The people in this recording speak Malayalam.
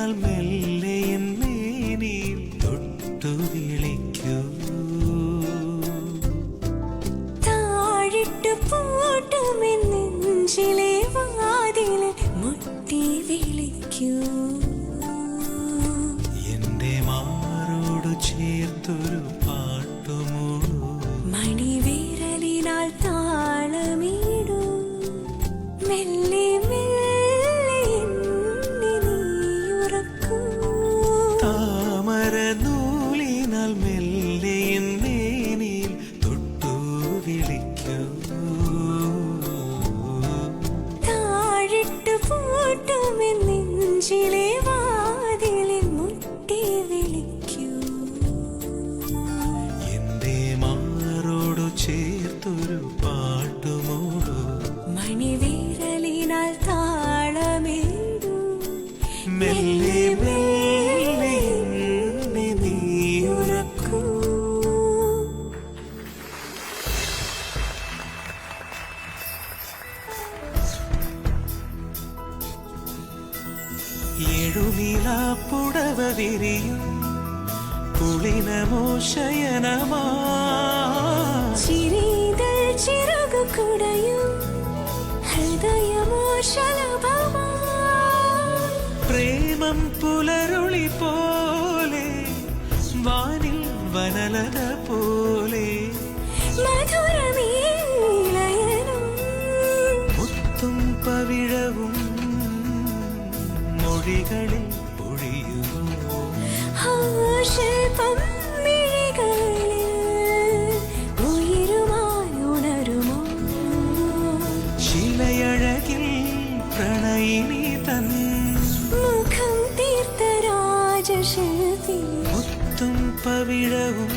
നൂലിനാൽ മെല്ലെ മേനിൽ തൊട്ടു വിളിക്കൂ. താഴിട്ട് പൂട്ടുമെൻ നെഞ്ചിലെ വാതിലിൽ മുട്ടി വിളിക്കൂ. എന്റെ മാറോട് ചേർത്തൊരു പാട്ടുമൂളൂ. മണിവിരലിനാൽ താളമിടൂ. മെല്ലെ മെല്ലെ എന്നെ നീയുറക്കൂ. താമര നൂലിനാൽ മെല്ലെ മേനിൽ തൊട്ടു വിളിക്കൂ. താഴിട്ട് പൂട്ടുമെൻ നെഞ്ചിലെ വാതിലിൽ മുട്ടി വിളിക്കൂ. എന്റെ മാറോടു ചേർത്തൊരു പാട്ടുമൂളൂ. മണിവിരലിനാൽ താളമിടൂ. മെല്ലെ മെല്ലെ എന്നെ നീയുറക്കൂ. എഴുനിലാപ്പുടവ വിരിയും കുളിനമോ ശയനമാ. ചിരിതൾ ചിറകു കുടയും ഹൃദയമോ ശലഭമാ. പ്രേമം പുലരുളി പോലെ വാനിൽ വനലത പോലെ മധുരമീ ലയനം മുത്തും പവിഴവും മൊഴികളിൽ പൊഴിയുമോ. ശില്പം മിഴികളിൽ ഉയരുമായി ഉണരുമോ. ശിലയഴകിൽ പ്രണയിനി തൻ മുഖം തീർത്ത രാജശില്പി മുത്തും പവിഴവും